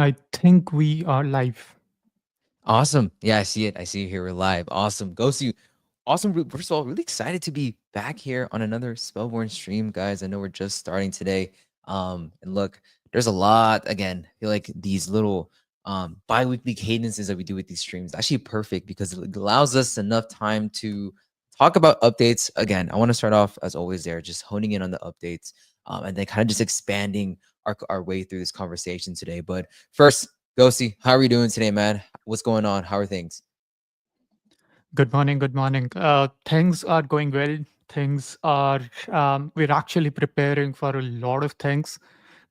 I think we are live. Awesome. Yeah, I see it. I see it here. We're live. Awesome. Ghosty. Awesome. First of all, really excited to be back here on another Spellborne stream, guys. I know we're just starting today. And look, there's a lot again. I feel like these little bi-weekly cadences that we do with these streams actually perfect because it allows us enough time to talk about updates. Again, I want to start off as always there, just honing in on the updates, and then kind of just expanding our way through this conversation today. But first, Ghosty, how are you doing today, man? What's going on? How are things? Good morning. Good morning. Things are going well. Things are. We're actually preparing for a lot of things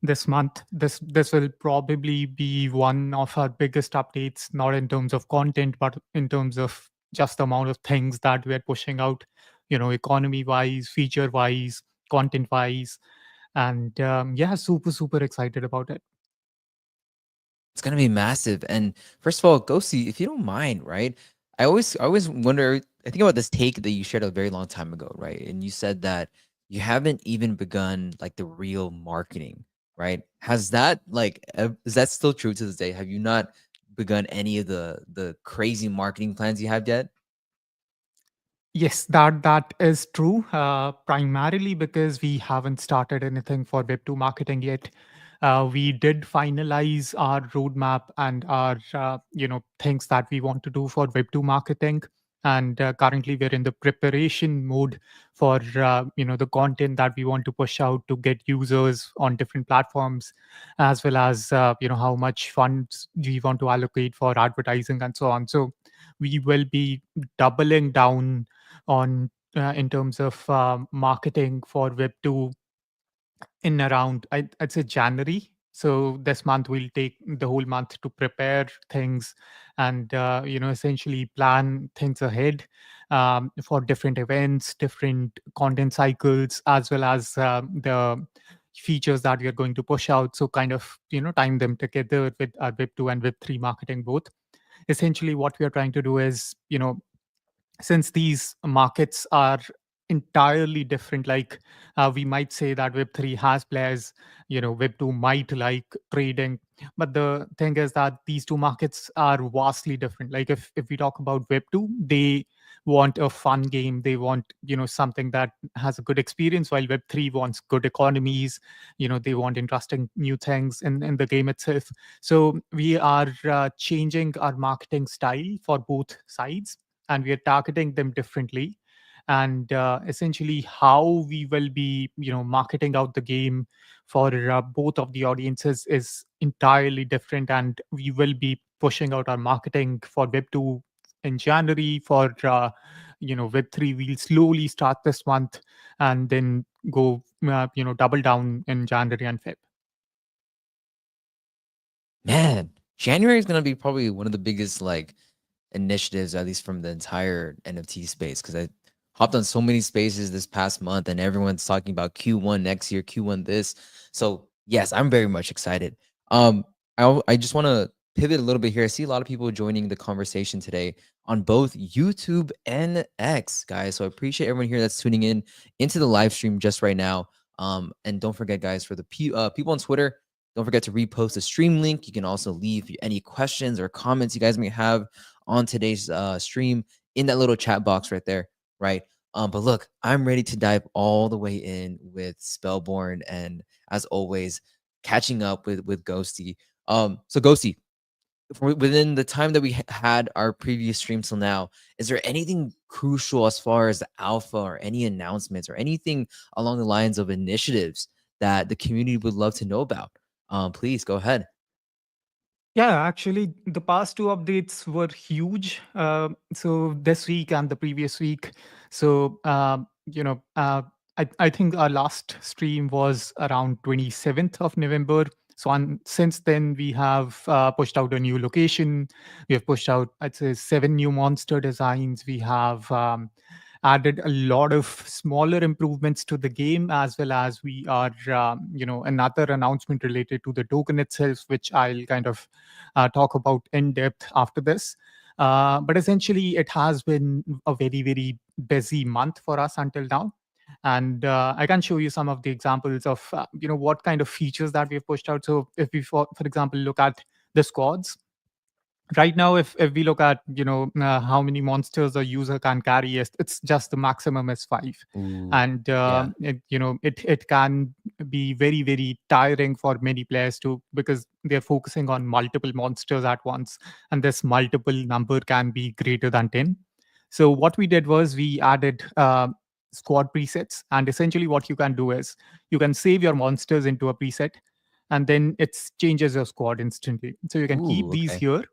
this month. This will probably be one of our biggest updates, not in terms of content, but in terms of just the amount of things that we're pushing out. Economy wise, feature wise, content wise, and yeah, super excited about it. It's gonna be massive. And first of all, Ghosty, if you don't mind, right? I always wonder. I think about this take that you shared a very long time ago, right? And you said that you haven't even begun like the real marketing, right? Has that is that still true to this day? Have you not begun any of the crazy marketing plans you have yet? Yes, that is true. Primarily because we haven't started anything for Web2 marketing yet. We did finalize our roadmap and our things that we want to do for Web2 marketing, and currently we're in the preparation mode for the content that we want to push out to get users on different platforms, as well as how much funds we want to allocate for advertising and so on. So we will be doubling down on in terms of marketing for Web2 in around I'd say January. So this month we'll take the whole month to prepare things and essentially plan things ahead for different events, different content cycles, as well as the features that we are going to push out. So kind of time them together with our Web2 and Web3 marketing both. Essentially, what we are trying to do is since these markets are entirely different, like we might say that Web3 has players, Web2 might like trading, but the thing is that these two markets are vastly different. Like if we talk about Web2, they want a fun game, they want something that has a good experience, while Web3 wants good economies, they want interesting new things in the game itself. So we are changing our marketing style for both sides, and we are targeting them differently, and essentially how we will be marketing out the game for both of the audiences is entirely different, and we will be pushing out our marketing for Web2 in January. For Web3 we'll slowly start this month and then go double down in January and Feb. Man, January is gonna be probably one of the biggest initiatives, at least from the entire NFT space, because I hopped on so many spaces this past month, and everyone's talking about Q1 next year, Q1 this. So yes, I'm very much excited. I just want to pivot a little bit here. I see a lot of people joining the conversation today on both YouTube and X, guys. So I appreciate everyone here that's tuning in into the live stream just right now. And don't forget, guys, for the people on Twitter, don't forget to repost the stream link. You can also leave any questions or comments you guys may have on today's stream in that little chat box right there, right? But look, I'm ready to dive all the way in with Spellborne, and as always, catching up with Ghosty. So Ghosty, within the time that we had our previous stream till now, is there anything crucial as far as the alpha or any announcements or anything along the lines of initiatives that the community would love to know about? Please go ahead. Yeah, actually, the past two updates were huge. So this week and the previous week. So I think our last stream was around 27th of November. So since then, we have pushed out a new location. We have pushed out, I'd say, 7 new monster designs. We have added a lot of smaller improvements to the game, as well as we are, another announcement related to the token itself, which I'll kind of talk about in depth after this. But essentially, it has been a very busy month for us until now. And I can show you some of the examples of what kind of features that we've pushed out. So if we, for example, look at the squads. Right now, if we look at how many monsters a user can carry, it's just the maximum is 5. Ooh. And Yeah. it can be very very tiring for many players too, because they're focusing on multiple monsters at once, and this multiple number can be greater than 10. So what we did was we added squad presets, and essentially what you can do is you can save your monsters into a preset, and then it changes your squad instantly, so you can keep Ooh, these okay. here,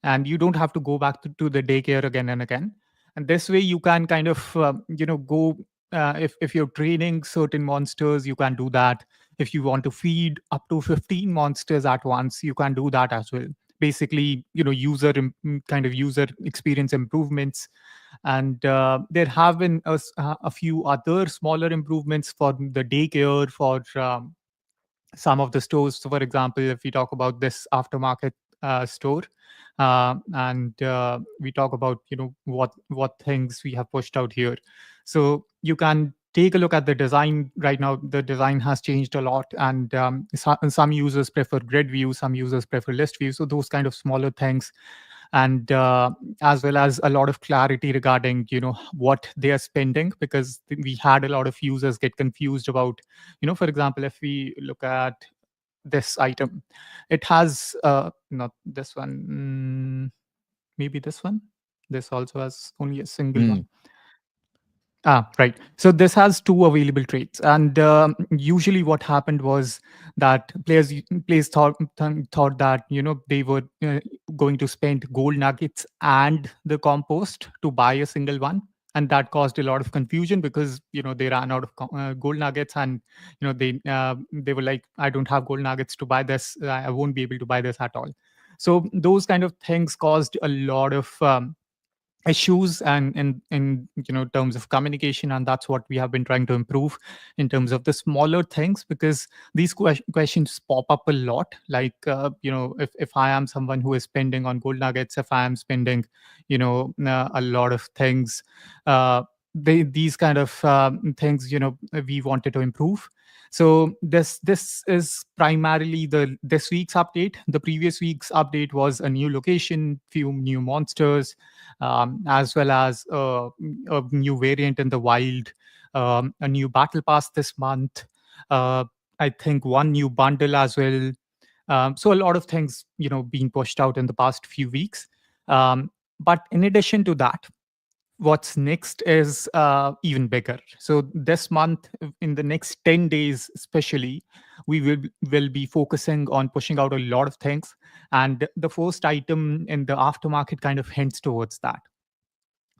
and you don't have to go back to the daycare again and again. And this way you can kind of go, if you're training certain monsters, you can do that. If you want to feed up to 15 monsters at once, you can do that as well. Basically, kind of user experience improvements. And there have been a few other smaller improvements for the daycare, for some of the stores. So, for example, if we talk about this aftermarket store, and we talk about what things we have pushed out here, so you can take a look at the design. Right now, the design has changed a lot, and some users prefer grid view, some users prefer list view. So those kind of smaller things, and as well as a lot of clarity regarding what they are spending, because we had a lot of users get confused about, for example, if we look at this item, it has not this one, maybe this one. This also has only a single Mm. one. Ah, right. So this has two available traits, and usually what happened was that players thought that they were going to spend gold nuggets and the compost to buy a single one, and that caused a lot of confusion, because they ran out of gold nuggets, and they were like, I don't have gold nuggets to buy this. I won't be able to buy this at all. So those kind of things caused a lot of issues, and in terms of communication, and that's what we have been trying to improve in terms of the smaller things, because these questions pop up a lot, like if I am someone who is spending on gold nuggets, if I am spending a lot of things, these kind of things, we wanted to improve. So this is primarily the this week's update. The previous week's update was a new location, few new monsters, as well as a new variant in the wild, a new battle pass this month. Uh, I think one new bundle as well. So a lot of things, being pushed out in the past few weeks. But in addition to that, what's next is even bigger. So this month, in the next 10 days especially, we will be focusing on pushing out a lot of things, and the first item in the aftermarket kind of hints towards that.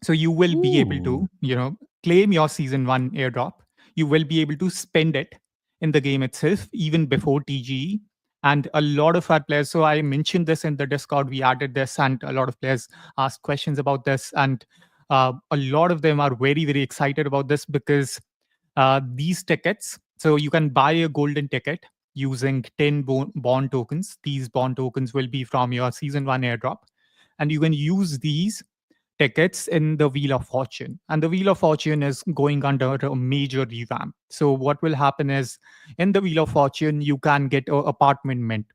So you will be able Ooh. to claim your season 1 airdrop. You will be able to spend it in the game itself even before TGE. And a lot of our players, so I mentioned this in the Discord, we added this, and a lot of players asked questions about this, and a lot of them are very very excited about this, because these tickets, so you can buy a golden ticket using 10 bond tokens. These bond tokens will be from your season 1 airdrop, and you can use these tickets in the Wheel of Fortune. And the Wheel of Fortune is going under a major revamp. So what will happen is, in the Wheel of Fortune, you can get an apartment mint.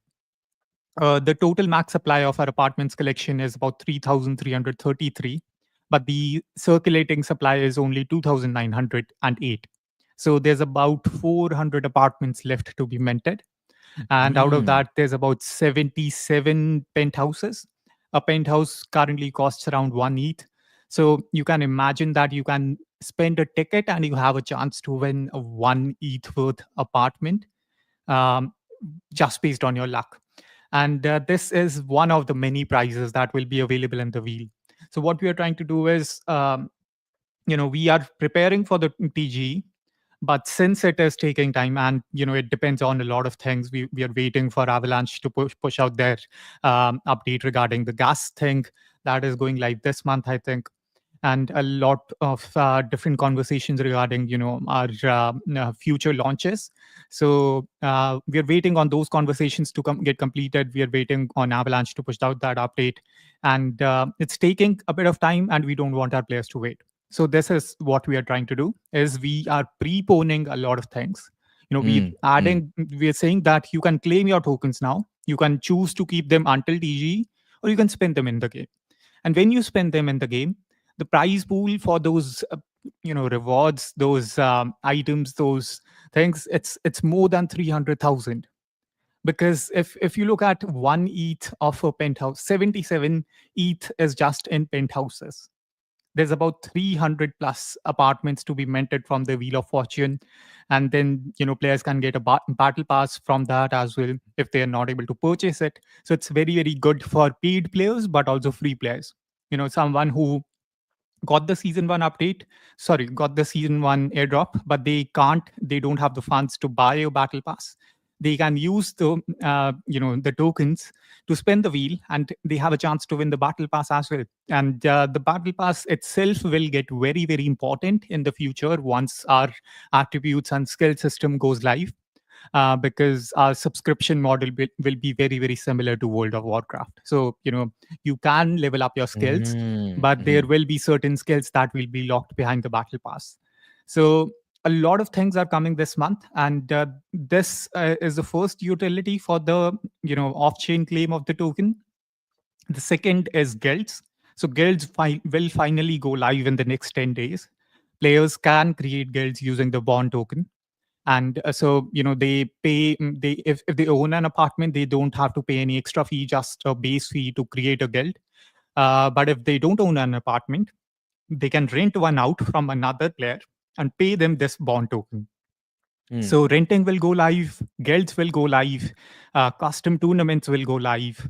The total max supply of our apartments collection is about 3,333, but the circulating supply is only 2,908. So there's about 400 apartments left to be minted, and out of Mm. that there's about 77 penthouses. A penthouse currently costs around 1 ETH. So you can imagine that you can spend a ticket and you have a chance to win a 1 ETH worth apartment, um, just based on your luck. And this is one of the many prizes that will be available in the wheel. So what we are trying to do is, we are preparing for the TG, but since it is taking time, and it depends on a lot of things, we are waiting for Avalanche to push out their update regarding the gas thing that is going live this month, I think. And a lot of different conversations regarding our future launches. So we are waiting on those conversations to get completed. We are waiting on Avalanche to push out that update, and it's taking a bit of time, and we don't want our players to wait. So this is what we are trying to do: is we are preponing a lot of things. We're Mm, mm, adding, we're saying that you can claim your tokens now. You can choose to keep them until TGE, or you can spend them in the game. And when you spend them in the game, the prize pool for those rewards, those items, those things, it's more than 300,000. Because if you look at one ETH of a penthouse, 77 ETH is just in penthouses. There's about 300 plus apartments to be minted from the Wheel of Fortune. And then players can get a battle pass from that as well if they are not able to purchase it. So it's very, very good for paid players but also free players. Someone who got the season 1 update, sorry, got the season 1 airdrop, but they don't have the funds to buy a battle pass. They can use the tokens to spin the wheel, and they have a chance to win the battle pass as well. And the battle pass itself will get very, very important in the future once our attributes and skill system goes live, because our subscription model will be very, very similar to World of Warcraft. So you can level up your skills, mm, but there mhm, will be certain skills that will be locked behind the battle pass. So a lot of things are coming this month, and this is the first utility for the off-chain claim of the token. The second is guilds. So guilds will finally go live in the next 10 days. Players can create guilds using the bond token. And so they pay, they if they own an apartment, they don't have to pay any extra fee, just a base fee to create a guild. But if they don't own an apartment, they can rent one out from another player and pay them this bond token. mm. So renting will go live, guilds will go live, custom tournaments will go live,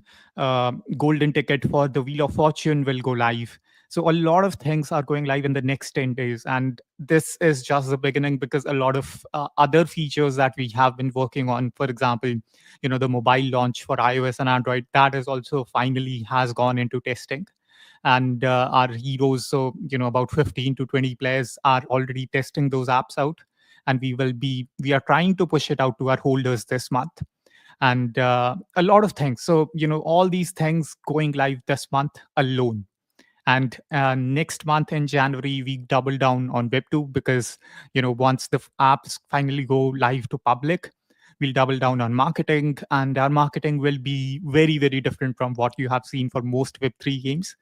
golden ticket for the Wheel of Fortune will go live. So a lot of things are going live in the next 10 days. And this is just the beginning, because a lot of other features that we have been working on, for example, the mobile launch for iOS and Android, that is also finally has gone into testing. And our heroes, so about 15 to 20 players are already testing those apps out. And we are trying to push it out to our holders this month. And a lot of things, so all these things going live this month alone. And next month in January, we double down on Web2, because once the apps finally go live to public, we'll double down on marketing, and our marketing will be very, very different from what you have seen for most Web3 games.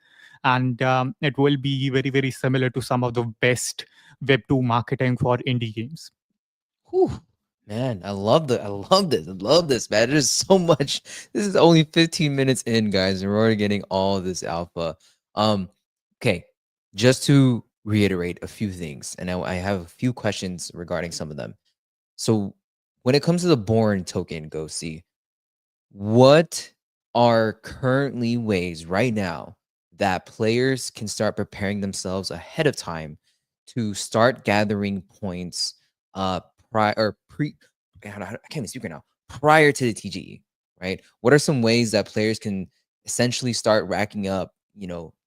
And it will be very, very similar to some of the best Web2 marketing for indie games. Whew. Man, I love this. I love this, man. There's so much. This is only 15 minutes in, guys, and we're already getting all this alpha. Um, okay, just to reiterate a few things, and I have a few questions regarding some of them. So, when it comes to the Born token, go see what are currently ways right now that players can start preparing themselves ahead of time to start gathering points prior or pre God, I can't even speak right now, prior to the TGE, right? What are some ways that players can essentially start racking up,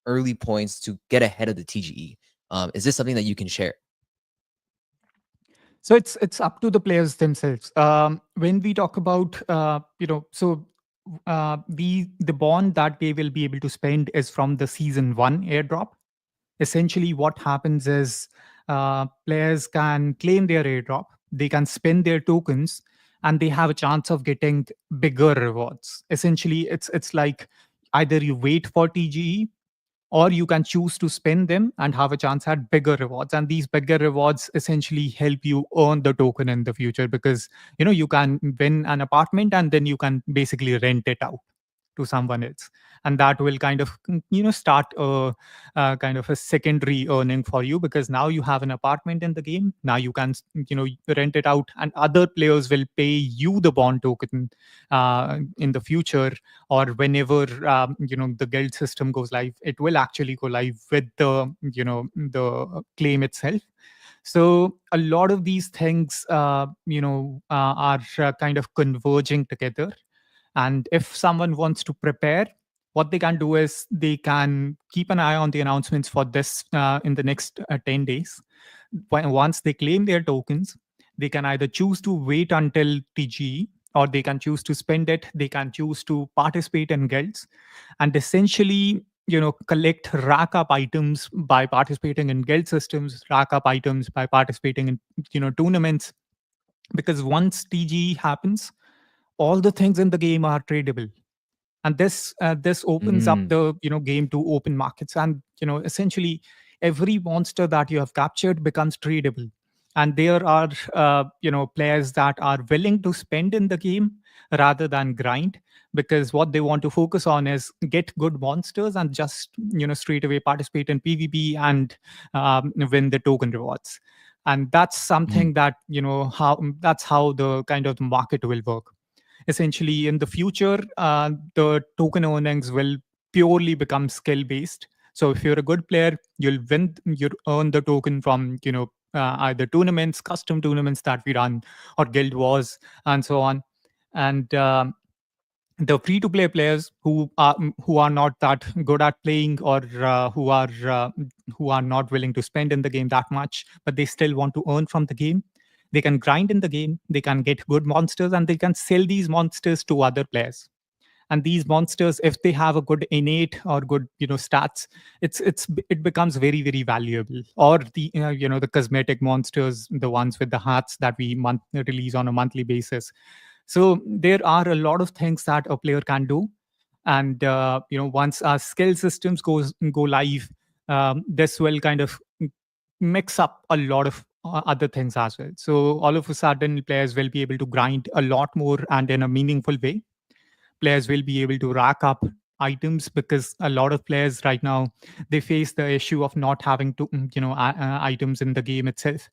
early points to get ahead of the TGE? Is this something that you can share? So it's up to the players themselves. When we talk about the bond that they will be able to spend is from the season 1 airdrop. Essentially, what happens is players can claim their airdrop, they can spend their tokens, and they have a chance of getting bigger rewards. Essentially, it's like either you wait for TGE, or you can choose to spend them and have a chance at bigger rewards. And these bigger rewards essentially help you earn the token in the future, because you can win an apartment and then you can basically rent it out to someone else. And that will kind of start a kind of a secondary earning for you, because now you have an apartment in the game. Now you can rent it out, and other players will pay you the bond token in the future, or whenever the guild system goes live. It will actually go live with the claim itself. So a lot of these things are kind of converging together. And if someone wants to prepare, what they can do is they can keep an eye on the announcements for this in the next 10 days. Once they claim their tokens, they can either choose to wait until TGE, or they can choose to spend it. They can choose to participate in guilds and essentially collect rack up items by participating in guild systems, rack up items by participating in tournaments, because once TG happens, all the things in the game are tradable, and this opens up Mm. the game to open markets, and essentially every monster that you have captured becomes tradable. And there are players that are willing to spend in the game rather than grind, because what they want to focus on is get good monsters and just straight away participate in PvP and win the token rewards. And that's Mm. something that that's how the kind of the market will work. Essentially, in the future, the token earnings will purely become skill based. So if you're a good player, you earn the token from either tournaments, custom tournaments that we run, or guild wars, and so on. And the free to play players who are not that good at playing, or who are not willing to spend in the game that much, but they still want to earn from the game, they can grind in the game, they can get good monsters, and they can sell these monsters to other players. And these monsters, if they have a good innate or good stats, it becomes very very valuable. Or the the cosmetic monsters, the ones with the hats that we release on a monthly basis. So there are a lot of things that a player can do. And once our skill systems go live, this will kind of mix up a lot of other things as well. So all of a sudden players will be able to grind a lot more and in a meaningful way. Players will be able to rack up items, because a lot of players right now, they face the issue of not having to items in the game itself.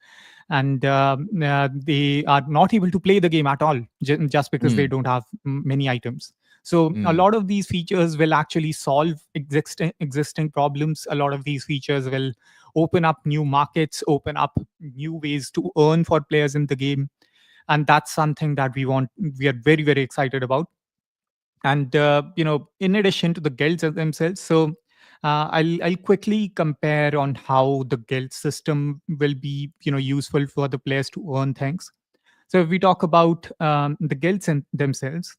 And they are not able to play the game at all, just because they Mm. don't have many items. So a Mm. lot of these features will actually solve existing problems. A lot of these features will open up new markets, open up new ways to earn for players in the game. And that's something that we are very very excited about. And in addition to the guilds themselves, so I'll quickly compare on how the guild system will be useful for the players to earn things. So if we talk about the guilds themselves,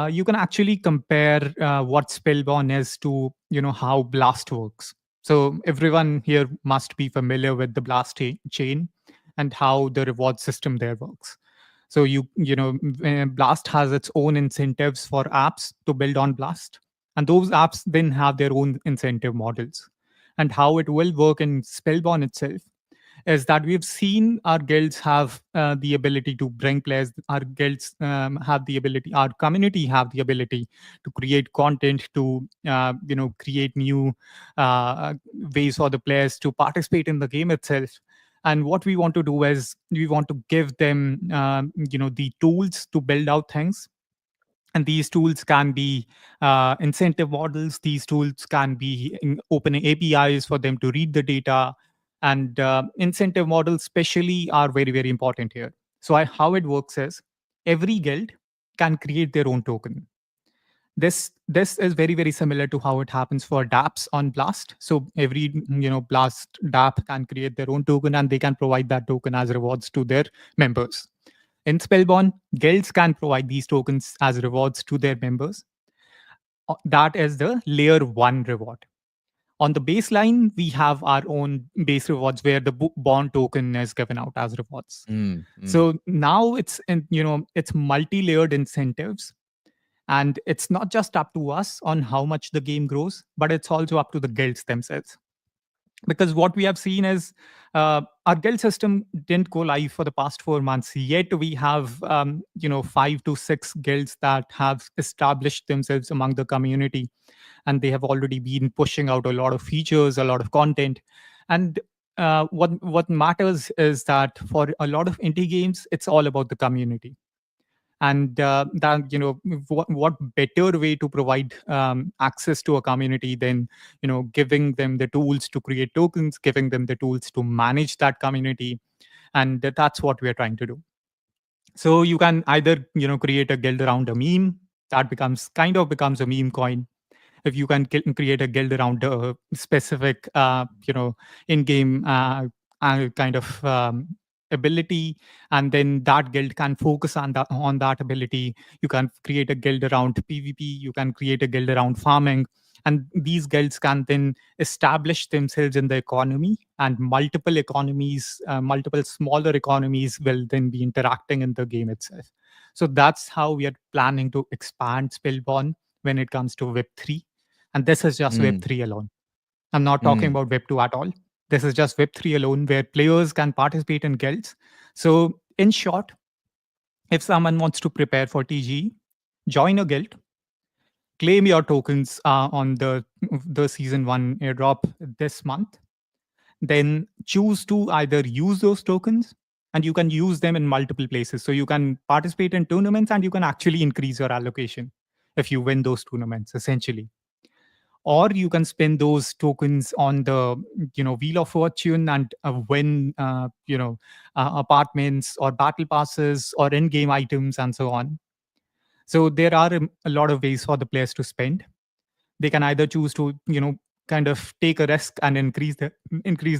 you can actually compare what Spellborne is to how Blast works. So everyone here must be familiar with the Blast chain and how the reward system there works. So Blast has its own incentives for apps to build on Blast, and those apps then have their own incentive models. And how it will work in Spellborne itself is that we've seen our guilds have the ability to bring players. Our guilds have the ability. Our community have the ability to create content, to create new ways for the players to participate in the game itself. And what we want to do is we want to give them the tools to build out things. And these tools can be incentive models. These tools can be open APIs for them to read the data. And incentive models especially are very very important here. So how it works is every guild can create their own token. This is very very similar to how it happens for dapps on Blast. So every Blast dapp can create their own token, and they can provide that token as rewards to their members. In Spellborne, guilds can provide these tokens as rewards to their members. That is the layer 1 reward. On the baseline, we have our own base rewards where the bond token is given out as rewards. Mm. Mm. So now it's multi-layered incentives, and it's not just up to us on how much the game grows, but it's also up to the guilds themselves. Because what we have seen is our guild system didn't go live for the past 4 months, yet we have 5 to 6 guilds that have established themselves among the community, and they have already been pushing out a lot of features, a lot of content. And what matters is that for a lot of indie games, it's all about the community. And that what better way to provide access to a community than giving them the tools to create tokens, giving them the tools to manage that community. And that's what we are trying to do. So you can either create a guild around a meme that becomes a meme coin. If you can create a guild around a specific in-game kind of ability, and then that guild can focus on that ability. You can create a guild around PvP, you can create a guild around farming, And these guilds can then establish themselves in the economy, and multiple economies, multiple smaller economies will then be interacting in the game itself. So that's how we are planning to expand Spellborne when it comes to Web3. And this is just Mm, Web3 alone. I'm not talking mm, about Web2 at all. This is just Web3 alone, where players can participate in guilds. So, in short, if someone wants to prepare for TGE, join a guild, claim your tokens on the season one airdrop this month, then choose to either use those tokens, and you can use them in multiple places. So you can participate in tournaments and you can actually increase your allocation if you win those tournaments, essentially. Or you can spend those tokens on the wheel of fortune and win apartments or battle passes or in-game items and so on. So there are a lot of ways for the players to spend. They can either choose to kind of take a risk and increase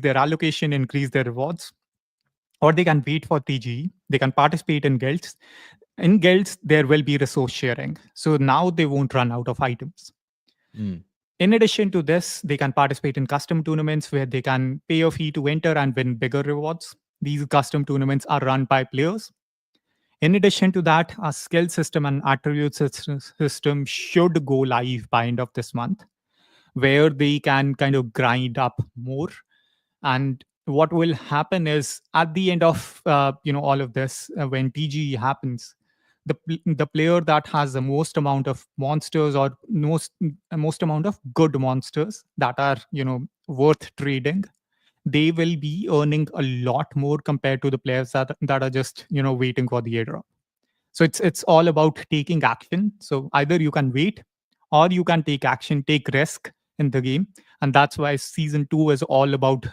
their allocation, increase their rewards, or they can wait for TGE. They can participate in guilds. In guilds there will be resource sharing, so now they won't run out of items. mm, In addition to this, they can participate in custom tournaments where they can pay a fee to enter and win bigger rewards. These custom tournaments are run by players. In addition to that, our skill system and attribute system should go live by end of this month, where they can kind of grind up more. And what will happen is at the end of all of this, when TGE happens, the player that has the most amount of monsters, or most amount of good monsters that are worth trading, they will be earning a lot more compared to the players that are just waiting for the airdrop. So it's all about taking action. So either you can wait, or you can take action, take risk in the game. And that's why season 2 is all about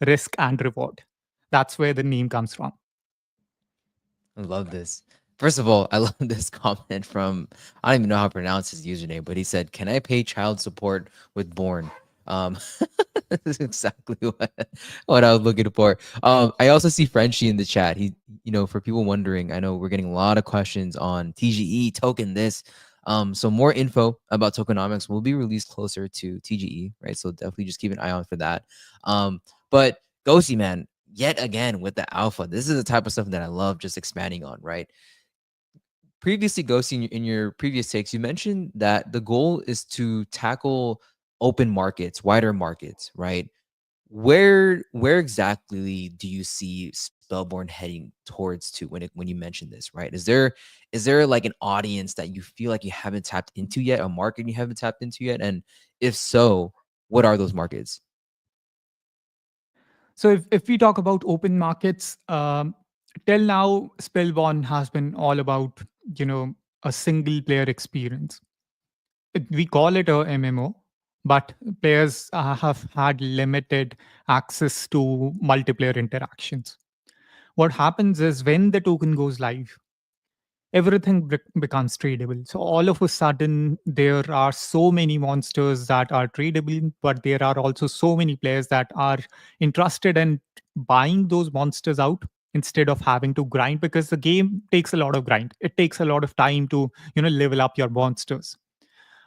risk and reward. That's where the name comes from. I love this. First of all, I love this comment from, I don't even know how to pronounce his username, but he said, "Can I pay child support with Born?" Um, this is exactly what I was looking for. I also see Frenchie in the chat. For people wondering, I know we're getting a lot of questions on TGE token this. So more info about tokenomics will be released closer to TGE, right? So definitely just keep an eye on for that. But Ghosty, man, yet again with the alpha, this is the type of stuff that I love just expanding on, right? Previously, Ghosty, in your previous takes, you mentioned that the goal is to tackle open markets, wider markets, right? Where exactly do you see Spellborn heading towards to when you mention this, right? Is there like an audience that you feel like you haven't tapped into yet, a market you haven't tapped into yet? And if so, what are those markets? So if we talk about open markets, till now Spellborn has been all about you know a single player experience. We call it a MMO, but players have had limited access to multiplayer interactions. What happens is when the token goes live, everything becomes tradable. So all of a sudden, there are so many monsters that are tradable, but there are also so many players that are interested in buying those monsters out instead of having to grind, because the game takes a lot of grind. It takes a lot of time to level up your monsters.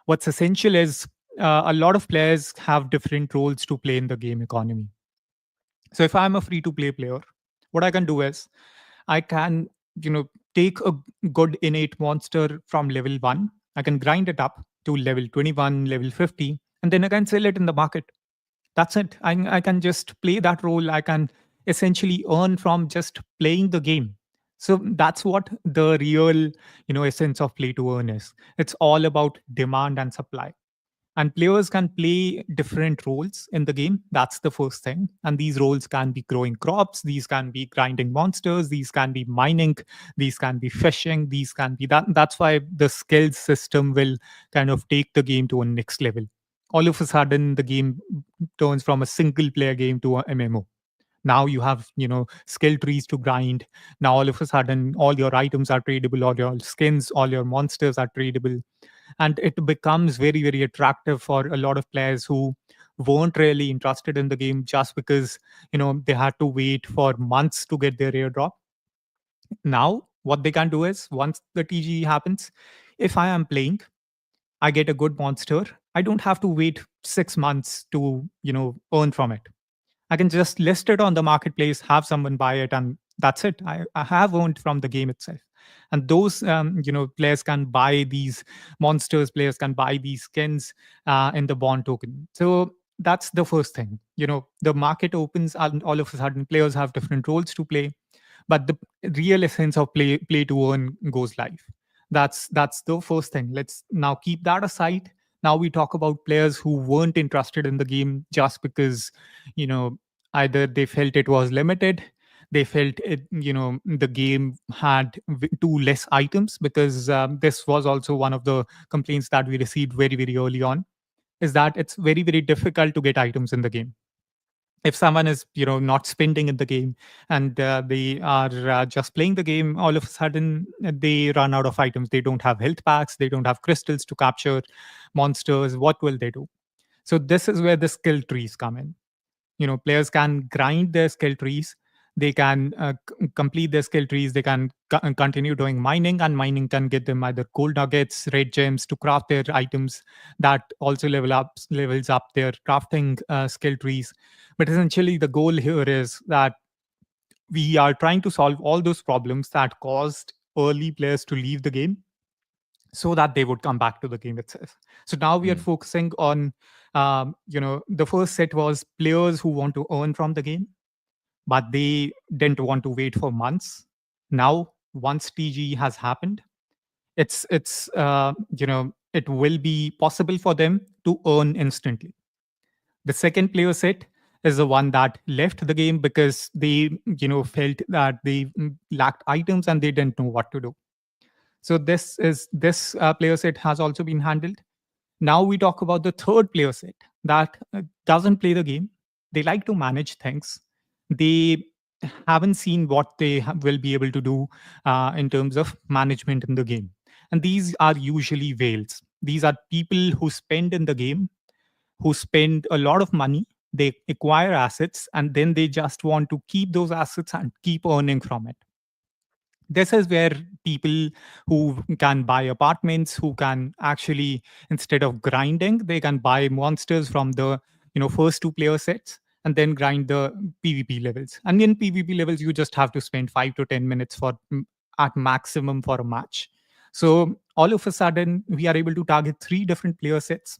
What's essential is a lot of players have different roles to play in the game economy. So if I'm a free to play player, what I can do is I can, take a good innate monster from level 1. I can grind it up to level 21, level 50, and then I can sell it in the market. That's it. I can just play that role. I can essentially earn from just playing the game. So that's what the real, essence of play to earn is. It's all about demand and supply, and players can play different roles in the game. That's the first thing. And these roles can be growing crops, these can be grinding monsters, these can be mining, these can be fishing, these can be that's why the skills system will kind of take the game to a next level. All of a sudden the game turns from a single player game to a MMO. Now you have skill trees to grind. Now all of a sudden all your items are tradable, all your skins, all your monsters are tradable. And it becomes very very attractive for a lot of players who weren't really interested in the game, just because they had to wait for months to get their airdrop. Now what they can do is, once the TGE happens, if I am playing, I get a good monster, I don't have to wait 6 months to, earn from it. I can just list it on the marketplace, have someone buy it, and that's it. I have earned from the game itself. And those, players can buy these monsters, players can buy these skins in the bond token. So that's the first thing. The market opens, and all of a sudden, players have different roles to play, but the real essence of play to earn goes live. That's the first thing. Let's now keep that aside. Now we talk about players who weren't interested in the game just because, you know either they felt it was limited, they felt it, the game had too less items, because this was also one of the complaints that we received very very early on, is that it's very very difficult to get items in the game. If someone is, not spending in the game, and they are just playing the game, all of a sudden they run out of items. They don't have health packs, they don't have crystals to capture monsters. What will they do? So this is where the skill trees come in. Players can grind their skill trees, they can complete their skill trees, they can continue doing mining, and mining can get them either gold nuggets, red gems to craft their items. That also levels up their crafting skill trees. But essentially the goal here is that we are trying to solve all those problems that caused early players to leave the game, so that they would come back to the game itself. So now we are Mm, focusing on, the first set was players who want to earn from the game, but they didn't want to wait for months. Now, once TG has happened, it will be possible for them to earn instantly. The second player set is the one that left the game because they, felt that they lacked items and they didn't know what to do. So this player set has also been handled. Now we talk about the third player set that doesn't play the game. They like to manage things. They haven't seen what they will be able to do in terms of management in the game. And these are usually whales. These are people who spend in the game, who spend a lot of money. They acquire assets, and then they just want to keep those assets and keep earning from it. This is where people who can buy apartments, who can actually, instead of grinding, they can buy monsters from the, first two player sets, and then grind the PvP levels. And in PvP levels you just have to spend 5 to 10 minutes for at maximum for a match. So all of a sudden we are able to target three different player sets,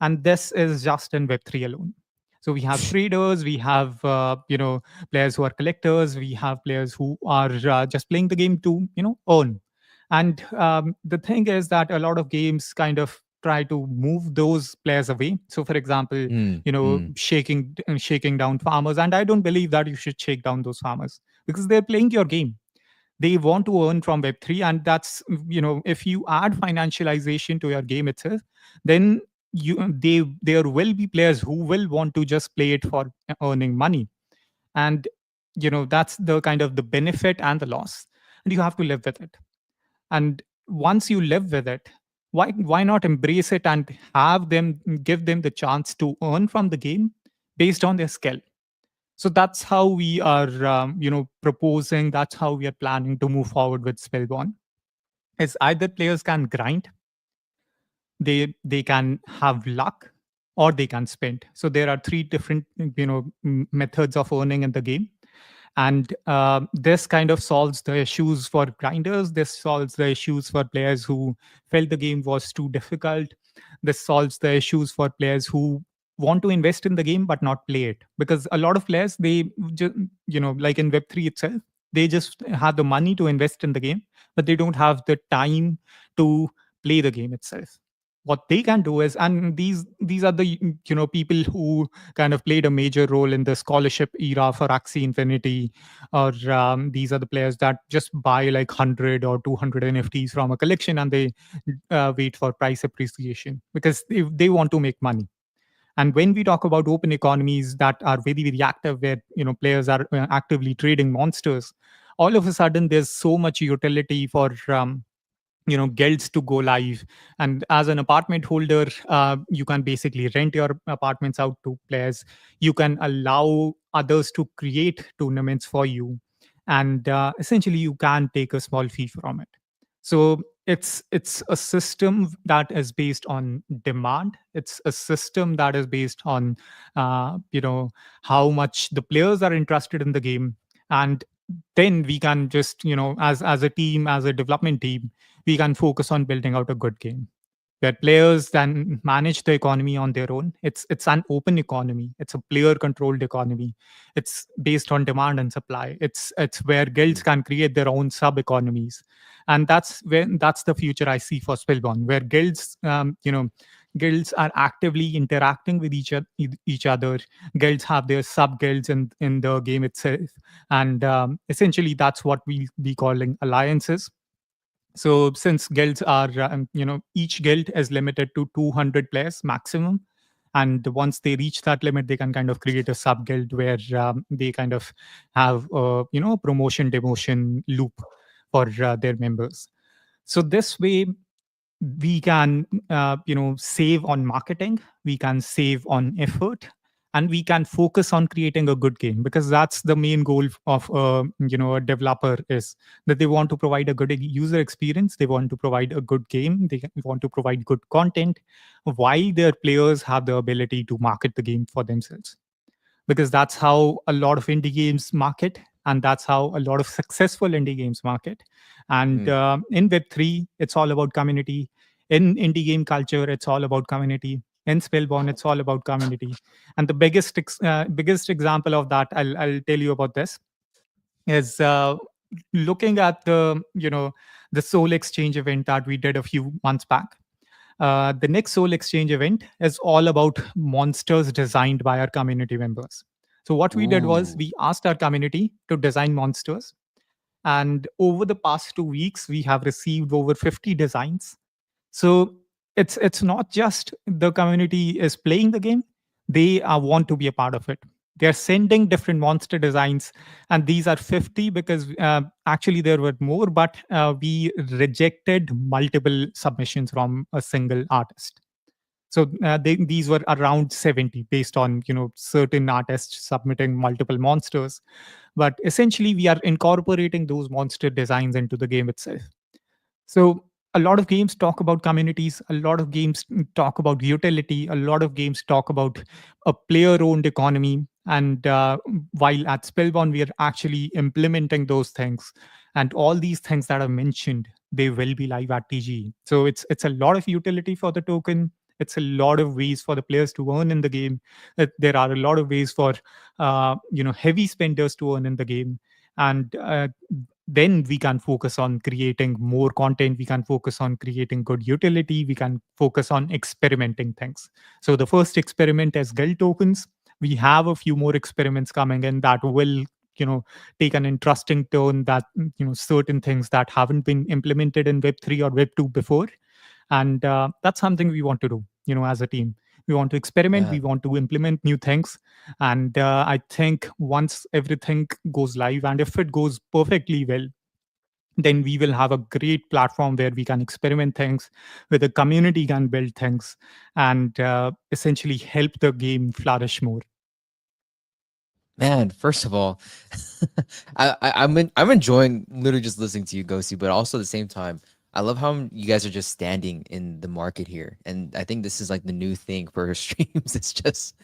and this is just in web3 alone. So we have traders, we have, players who are collectors, we have players who are just playing the game to, earn. And the thing is that a lot of games kind of try to move those players away. So for example, mm, mm, shaking down farmers, and I don't believe that you should shake down those farmers, because they're playing your game. They want to earn from web3, and that's, if you add financialization to your game itself, then there will be players who will want to just play it for earning money. And that's the kind of the benefit and the loss, and you have to live with it. And once you live with it, why not embrace it and give them the chance to earn from the game based on their skill? So that's how we are, proposing. That's how we are planning to move forward with Spellborne. Is either players can grind, they can have luck, or they can spend. So there are three different, methods of earning in the game. And this kind of solves the issues for grinders. This solves the issues for players who felt the game was too difficult. This solves the issues for players who want to invest in the game but not play it, because a lot of players, they just, like in web3 itself, they just have the money to invest in the game, but they don't have the time to play the game itself. What they can do is, and these are the, people who kind of played a major role in the scholarship era for Axie Infinity, or these are the players that just buy like 100 or 200 NFTs from a collection, and they wait for price appreciation because they want to make money. And when we talk about open economies that are very very active, where players are actively trading monsters, all of a sudden there's so much utility for guilds to go live. And as an apartment holder, you can basically rent your apartments out to players. You can allow others to create tournaments for you, and essentially you can take a small fee from it. So it's a system that is based on demand. It's a system that is based on how much the players are interested in the game. And then we can just, as a team, as a development team, we can focus on building out a good game where players then manage the economy on their own. It's an open economy. It's a player controlled economy. It's based on demand and supply. It's where guilds Mm, can create their own sub economies. And that's the future I see for Spellborne, where guilds are actively interacting with each other. Guilds have their sub guilds in the game itself. And essentially that's what we'll be calling alliances. So since guilds are, each guild is limited to 200 players maximum. And once they reach that limit, they can kind of create a sub guild where they kind of have a promotion demotion loop for their members. So this way we can save on marketing, we can save on effort, and we can focus on creating a good game, because that's the main goal of a developer, is that they want to provide a good user experience, they want to provide a good game, they want to provide good content, while their players have the ability to market the game for themselves, because that's how a lot of indie games market, and that's how a lot of successful indie games market. And mm, in Web3, it's all about community. In indie game culture, it's all about community. In Spellborne, it's all about community. And the biggest example of that, I'll tell you about this, is looking at the Soul Exchange event that we did a few months back. The next Soul Exchange event is all about monsters designed by our community members. So, what we did was ooh, we asked our community to design monsters. And over the past 2 weeks, we have received over 50 designs. So it's not just the community is playing the game; they want to be a part of it. They are sending different monster designs, and these are 50 because actually there were more, but we rejected multiple submissions from a single artist. So these were around 70 based on certain artists submitting multiple monsters. But essentially, we are incorporating those monster designs into the game itself. So a lot of games talk about communities, a lot of games talk about utility, a lot of games talk about a player owned economy. And while at Spellborn, we are actually implementing those things. And all these things that are mentioned, they will be live at TGE. So it's a lot of utility for the token. It's a lot of ways for the players to earn in the game. There are a lot of ways for heavy spenders to earn in the game. And then we can focus on creating more content, we can focus on creating good utility, we can focus on experimenting things. So the first experiment is guild tokens. We have a few more experiments coming in that will take an interesting turn, that certain things that haven't been implemented in web 3 or web 2 before. And that's something we want to do, as a team. We want to experiment, yeah. we want to implement new things. And I think once everything goes live, and if it goes perfectly well, then we will have a great platform where we can experiment things, where the community can build things, and essentially help the game flourish more. Man, first of all, I'm enjoying literally just listening to you, Ghosty, but also at the same time, I love how you guys are just standing in the market here, and I think this is like the new thing for streams. It's just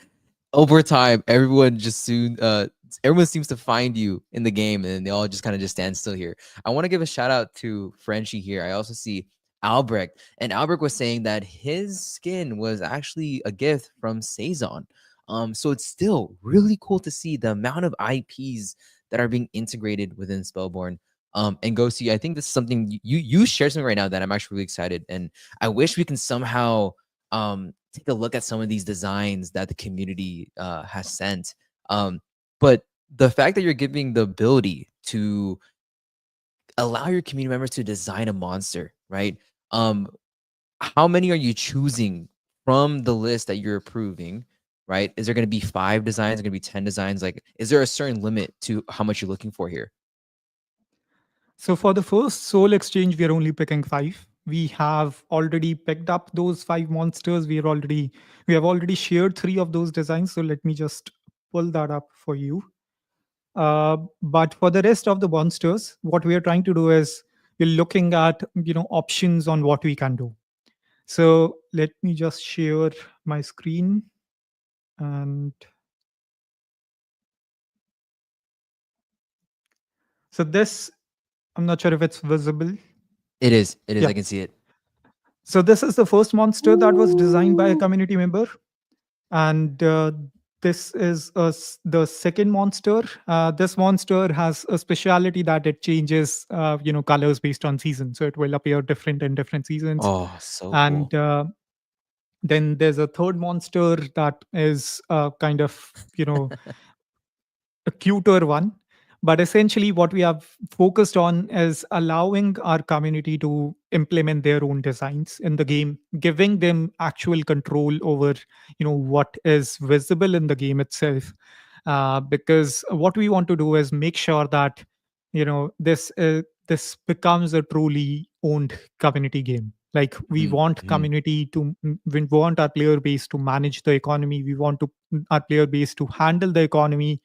over time, everyone seems to find you in the game, and they all just kind of just stand still here. I want to give a shout out to Frenchie here. I also see Albrecht, and Albrecht was saying that his skin was actually a gift from Saison. So it's still really cool to see the amount of IPs that are being integrated within Spellborne. And Ghosty, I think this is something you shared something right now that I'm actually really excited, and I wish we can somehow take a look at some of these designs that the community has sent. But the fact that you're giving the ability to allow your community members to design a monster, right? Um, how many are you choosing from the list that you're approving? Right? Is there going to be 5 designs? Going to be 10 designs? Like, is there a certain limit to how much you're looking for here? So for the first Soul Exchange, we are only picking 5. We have already picked up those 5 monsters. We have already shared 3 of those designs. So let me just pull that up for you. But for the rest of the monsters, what we are trying to do is we're looking at options on what we can do. So let me just share my screen. And so this, I'm not sure if it's visible. It is. It is. Yeah. I can see it. So this is the first monster that was designed by a community member, and this is the second monster. This monster has a speciality that it changes, colors based on season, so it will appear different in different seasons. Oh, so And cool. then there's a third monster that is kind of a cuter one. But essentially, what we have focused on is allowing our community to implement their own designs in the game, giving them actual control over, what is visible in the game itself. Because what we want to do is make sure that, this becomes a truly owned community game. Like we Mhm, want mhm. community to, we want our player base to manage the economy. We want to our player base to handle the economy,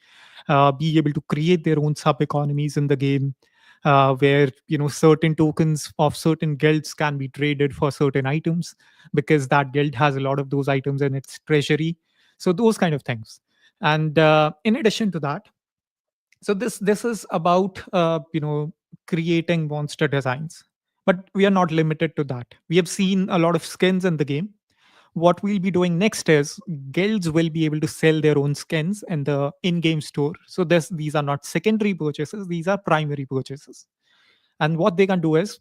be able to create their own sub economies in the game, where certain tokens of certain guilds can be traded for certain items because that guild has a lot of those items in its treasury. So those kind of things. And in addition to that, so this is about creating monster designs. But we are not limited to that. We have seen a lot of skins in the game. What we'll be doing next is guilds will be able to sell their own skins in the in-game store. So these are not secondary purchases, these are primary purchases. And what they can do is,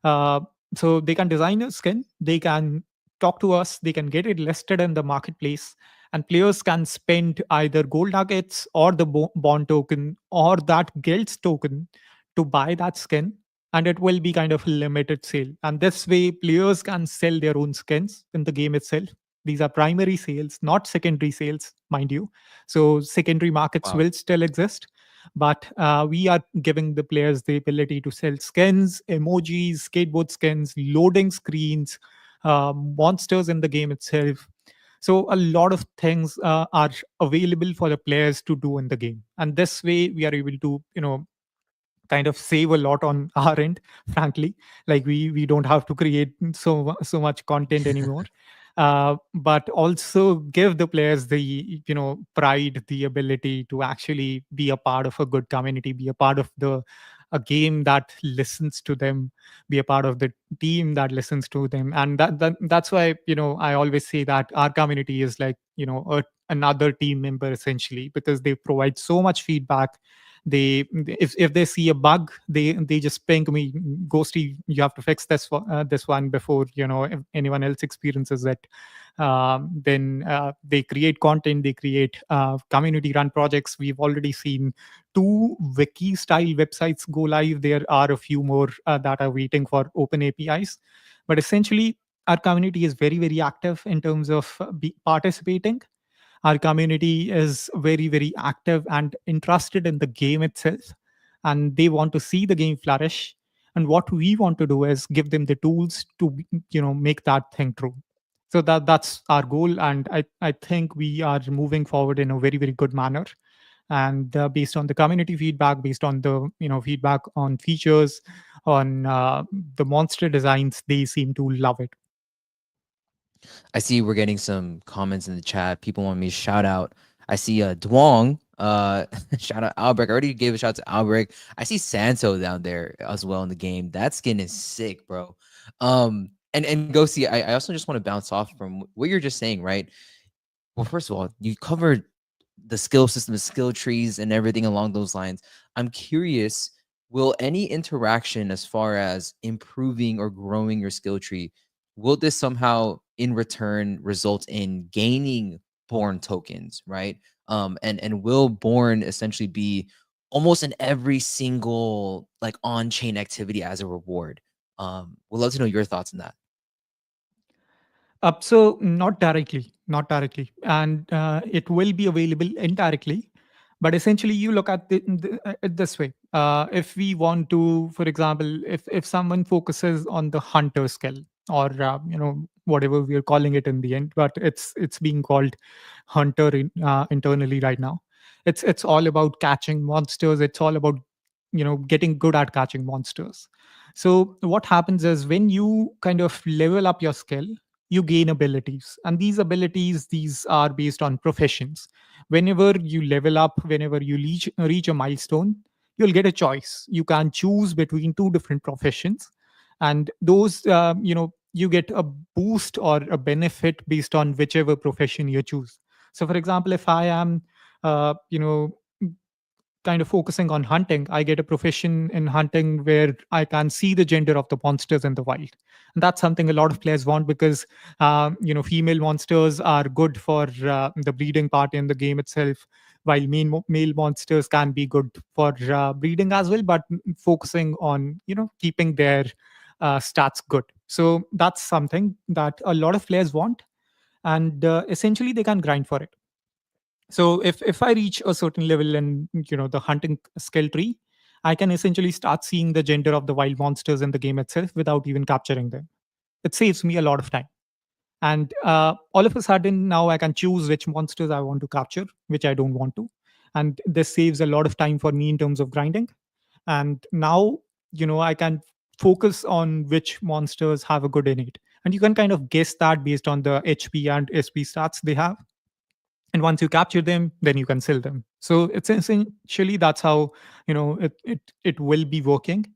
uh, so they can design a skin, they can talk to us, they can get it listed in the marketplace, and players can spend either gold nuggets or the bond token or that guild's token to buy that skin. And it will be kind of a limited sale, and this way players can sell their own skins in the game itself. These are primary sales, not secondary sales, mind you. So secondary markets Wow. will still exist, but we are giving the players the ability to sell skins, emojis, skateboard skins, loading screens, monsters in the game itself. So a lot of things are available for the players to do in the game, and this way we are able to kind of save a lot on our end, frankly. Like we don't have to create so much content anymore, but also give the players the pride, the ability to actually be a part of a good community, be a part of the a game that listens to them, be a part of the team that listens to them. And that's why I always say that our community is like another team member essentially, because they provide so much feedback. If they see a bug, they just ping me, Ghosty, you have to fix this one before if anyone else experiences it. Then they create content, they create community run projects. We've already seen two wiki style websites go live. There are a few more that are waiting for open APIs. But essentially, our community is very, very active in terms of participating. Our community is very, very active and interested in the game itself, and they want to see the game flourish. And what we want to do is give them the tools to make that thing true. So that's our goal, and I think we are moving forward in a very, very good manner. And based on the community feedback, based on the feedback on features, on the monster designs, they seem to love it. I see we're getting some comments in the chat. People want me to shout out. I see Dwong. Shout out Albrecht. I already gave a shout to Albrecht. I see Santo down there as well in the game. That skin is sick, bro. And go see. I also just want to bounce off from what you're just saying, right? Well, first of all, you covered the skill system, the skill trees, and everything along those lines. I'm curious, will any interaction as far as improving or growing your skill tree, will this somehow in return result in gaining born tokens, right? And will born essentially be almost in every single like on-chain activity as a reward? We'd love to know your thoughts on that. So not directly, and it will be available indirectly. But essentially, you look at it this way. If we want to, for example, if someone focuses on the hunter skill, or whatever we are calling it in the end, but it's being called hunter internally right now. It's all about catching monsters. It's all about getting good at catching monsters. So what happens is when you kind of level up your skill, you gain abilities, and these abilities, these are based on professions. Whenever you level up, whenever you reach a milestone, you'll get a choice. You can choose between two different professions, and those you get a boost or a benefit based on whichever profession you choose. So for example, if I am uh, you know kind of focusing on hunting, I get a profession in hunting where I can see the gender of the monsters in the wild. And that's something a lot of players want because, female monsters are good for the breeding part in the game itself, while male monsters can be good for breeding as well, but focusing on, keeping their stats good. So that's something that a lot of players want. And essentially, they can grind for it. So if I reach a certain level in the hunting skill tree, I can essentially start seeing the gender of the wild monsters in the game itself without even capturing them. It saves me a lot of time. And all of a sudden now I can choose which monsters I want to capture, which I don't want to. And this saves a lot of time for me in terms of grinding. And now I can focus on which monsters have a good innate, and you can kind of guess that based on the HP and SP stats they have. And once you capture them, then you can sell them. So it's essentially that's how it will be working,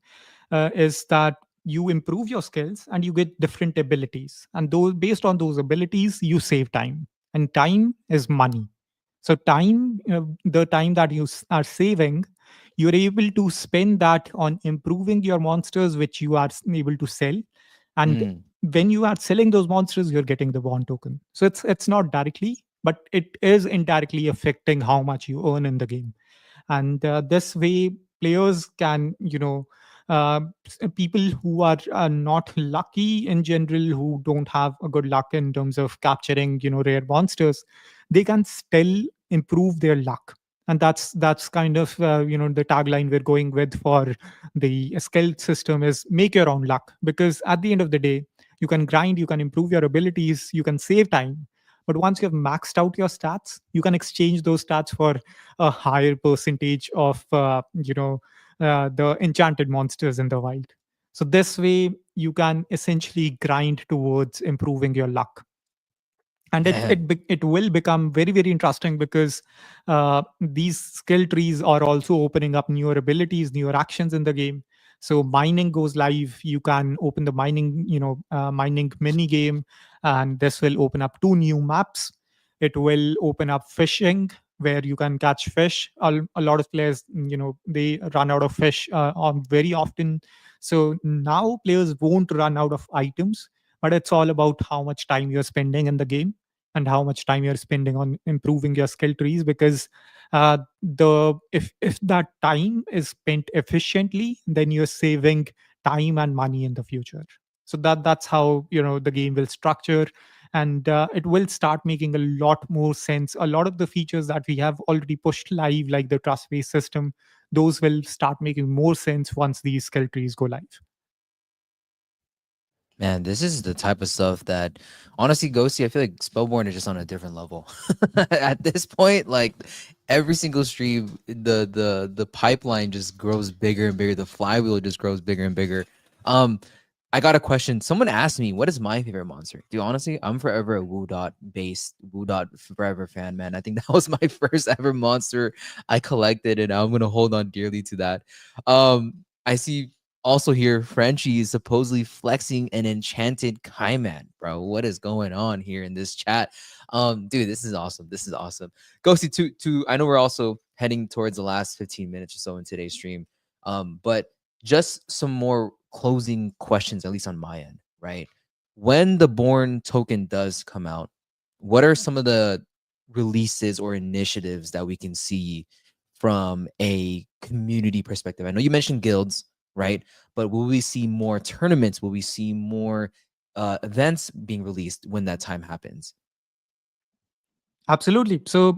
is that you improve your skills and you get different abilities, and those, based on those abilities, you save time, and time is money. So time, the time that you are saving, you're able to spend that on improving your monsters, which you are able to sell. And Mm. when you are selling those monsters, you're getting the bond token. So it's not directly, but it is indirectly affecting how much you earn in the game. And this way players can, people who are not lucky in general, who don't have a good luck in terms of capturing rare monsters, they can still improve their luck. And that's kind of the tagline we're going with for the skill system is make your own luck, because at the end of the day, you can grind, you can improve your abilities, you can save time, but once you have maxed out your stats, you can exchange those stats for a higher percentage of the enchanted monsters in the wild. So this way you can essentially grind towards improving your luck. And Man. it will become very, very interesting because these skill trees are also opening up newer abilities, newer actions in the game. So mining goes live, you can open the mining, mining mini game, and this will open up two new maps. It will open up fishing, where you can catch fish. A lot of players, they run out of fish on very often. So now players won't run out of items, but it's all about how much time you're spending in the game and how much time you're spending on improving your skill trees. Because the if that time is spent efficiently, then you're saving time and money in the future. So that's how the game will structure. And it will start making a lot more sense. A lot of the features that we have already pushed live, like the trust based system, those will start making more sense once these skill trees go live. Man, this is the type of stuff that honestly, Ghosty, I feel like Spellborne is just on a different level. At this point, like every single stream, the pipeline just grows bigger and bigger. The flywheel just grows bigger and bigger. Um, I got a question. Someone asked me, what is my favorite monster? Dude, honestly, I'm forever a Woo Dot based Woo Dot forever fan, man. I think that was my first ever monster I collected, and I'm gonna hold on dearly to that. I see also here, Frenchie is supposedly flexing an enchanted Kaiman, bro. What is going on here in this chat? Dude, this is awesome. This is awesome. Ghosty, to I know we're also heading towards the last 15 minutes or so in today's stream. But just some more closing questions, at least on my end, right? When the Born token does come out, what are some of the releases or initiatives that we can see from a community perspective? I know you mentioned guilds, right? But will we see more tournaments? Will we see more events being released when that time happens? Absolutely. So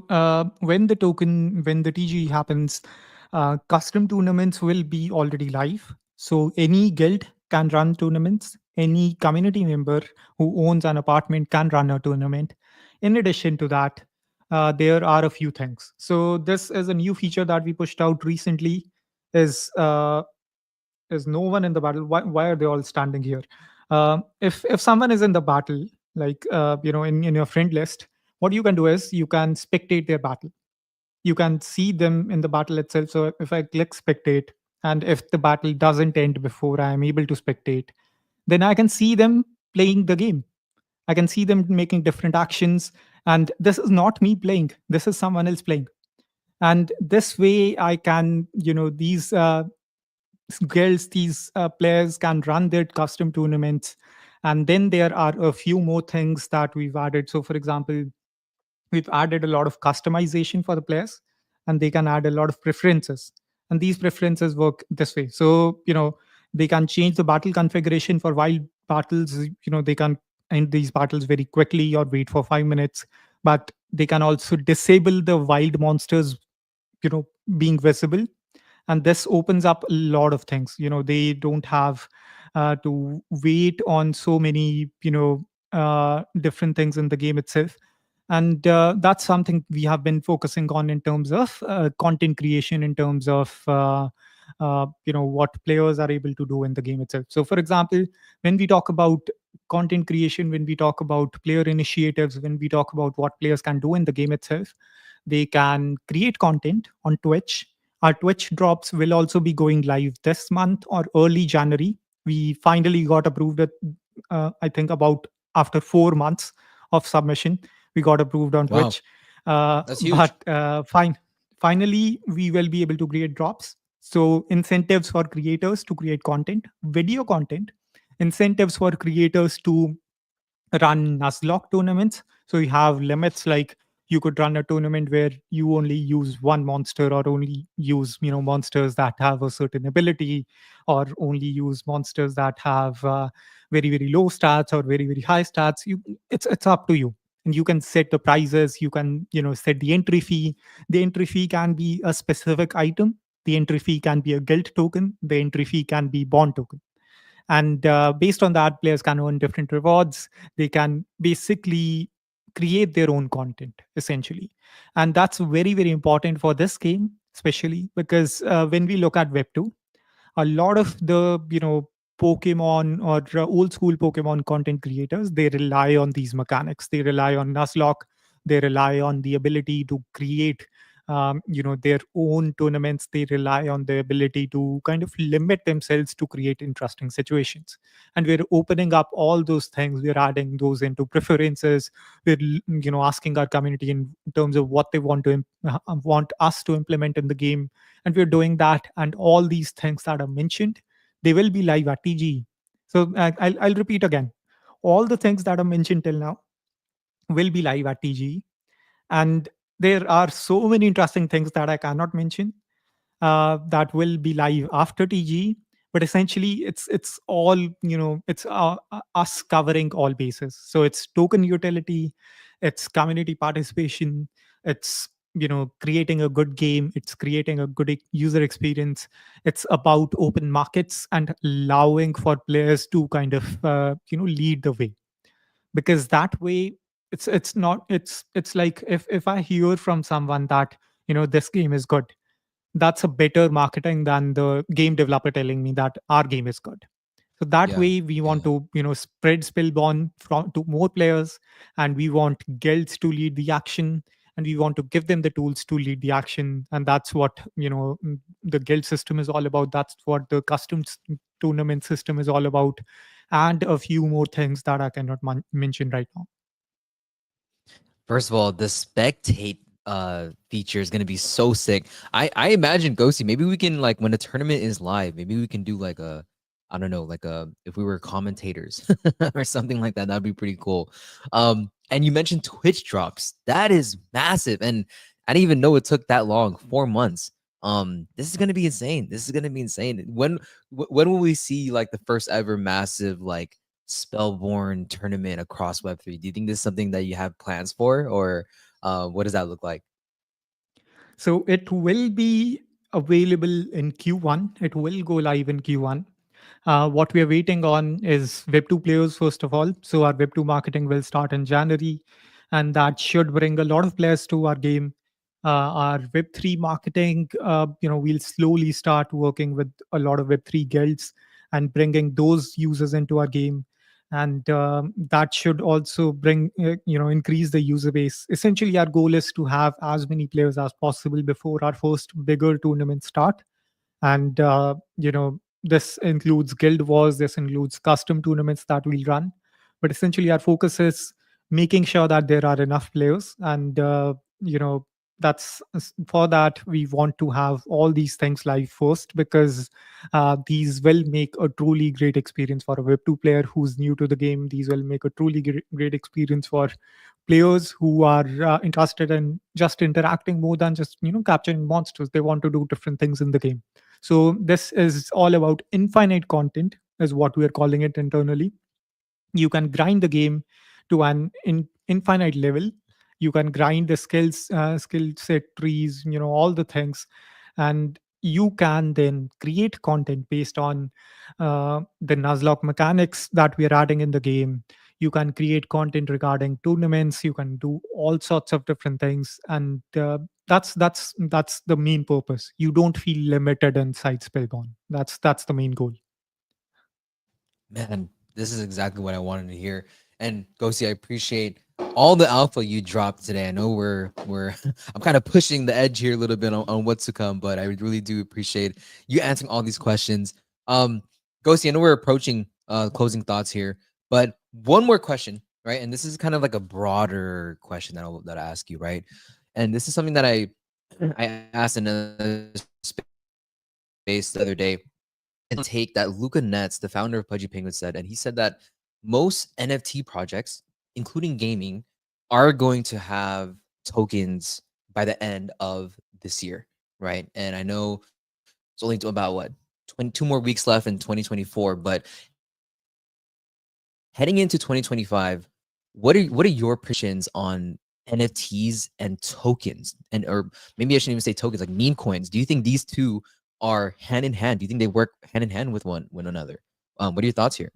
when the TG happens, custom tournaments will be already live. So any guild can run tournaments. Any community member who owns an apartment can run a tournament. In addition to that, there are a few things. So this is a new feature that we pushed out recently. is is no one in the battle. Why are they all standing here? If someone is in the battle, like in your friend list, what you can do is you can spectate their battle. You can see them in the battle itself. So if I click spectate, and if the battle doesn't end before I am able to spectate, then I can see them playing the game. I can see them making different actions. And this is not me playing, this is someone else playing. And this way I can, these guilds, these players can run their custom tournaments. And then there are a few more things that we've added. So, for example, we've added a lot of customization for the players, and they can add a lot of preferences. And these preferences work this way. So, they can change the battle configuration for wild battles. They can end these battles very quickly or wait for 5 minutes. But they can also disable the wild monsters, being visible. And this opens up a lot of things. They don't have to wait on so many different things in the game itself. And that's something we have been focusing on in terms of content creation, in terms of what players are able to do in the game itself. So, for example, when we talk about content creation, when we talk about player initiatives, when we talk about what players can do in the game itself, they can create content on Twitch. Our Twitch drops will also be going live this month or early January. We finally got approved at, I think, about after 4 months of submission, we got approved on Wow, Twitch. that's huge. But finally, we will be able to create drops. So, incentives for creators to create content, video content, incentives for creators to run Nuzlocke tournaments. So you have limits, like you could run a tournament where you only use one monster, or only use monsters that have a certain ability, or only use monsters that have very very low stats or very very high stats. It's up to you. And you can set the prices, you can set the entry fee. The entry fee can be a specific item, the entry fee can be a guild token, the entry fee can be bond token. And based on that, players can earn different rewards. They can basically create their own content essentially. And that's very very important for this game, especially because when we look at web 2, a lot of the Pokemon or old school Pokemon content creators, they rely on these mechanics. They rely on Nuzlocke. They rely on the ability to create their own tournaments. They rely on the ability to kind of limit themselves to create interesting situations. And we're opening up all those things. We're adding those into preferences. We're asking our community in terms of what they want us to implement in the game. And we're doing that. And all these things that are mentioned, they will be live at TG. So I'll repeat again. All the things that are mentioned till now will be live at TG. And there are so many interesting things that I cannot mention that will be live after TG. But essentially, it's all it's us covering all bases. So it's token utility, it's community participation, it's creating a good game, it's creating a good user experience. It's about open markets and allowing for players to kind of lead the way. Because that way, it's like if I hear from someone that this game is good, that's a better marketing than the game developer telling me that our game is good. So that Yeah, way we want yeah. to spread Spellborne to more players. And we want guilds to lead the action, and we want to give them the tools to lead the action. And that's what the guild system is all about. That's what the tournament system is all about. And a few more things that I cannot mention right now. First of all, the spectate feature is gonna be so sick. I imagine Ghosty. Maybe we can like when the tournament is live. Maybe we can do like a I don't know, like a if we were commentators or something like that. That'd be pretty cool. And you mentioned Twitch drops. That is massive, and I didn't even know it took that long. 4 months. This is gonna be insane. This is gonna be insane. When will we see like the first ever massive like Spellborne tournament across Web3? Do you think this is something that you have plans for, or what does that look like? So it will be available in Q1. It will go live in Q1. What we are waiting on is Web2 players, first of all. So our Web2 marketing will start in January, and that should bring a lot of players to our game. Our Web3 marketing, we'll slowly start working with a lot of Web3 guilds and bringing those users into our game. And that should also increase the user base. Essentially, our goal is to have as many players as possible before our first bigger tournament start. And this includes guild wars, this includes custom tournaments that we'll run, but essentially our focus is making sure that there are enough players. And for that we want to have all these things live first, because these will make a truly great experience for a web2 player who's new to the game. These will make a truly great experience for players who are interested in just interacting more than just capturing monsters. They want to do different things in the game. So this is all about infinite content, is what we are calling it internally. You can grind the game to an infinite level. You can grind the skill set trees, all the things. And you can then create content based on the nuzlocke mechanics that we are adding in the game. You can create content regarding tournaments. You can do all sorts of different things. And that's the main purpose. You don't feel limited inside Spellborne. That's the main goal. Man, this is exactly what I wanted to hear. And Ghosty, I appreciate all the alpha you dropped today. I know we're I'm kind of pushing the edge here a little bit on what's to come, but I really do appreciate you answering all these questions. Um, Ghosty, I know we're approaching closing thoughts here, but one more question, right? And this is kind of like a broader question that I ask you, right? And this is something that I asked in a space the other day, and take that Luca Nets, the founder of Pudgy Penguin, said. And he said that most NFT projects, including gaming, are going to have tokens by the end of this year, right? And I know it's only about what 22 more weeks left in 2024, but heading into 2025, what are your predictions on NFTs and tokens, and or maybe I shouldn't even say tokens, like meme coins? Do you think these two are hand in hand? Do you think they work hand in hand with one another? What are your thoughts here?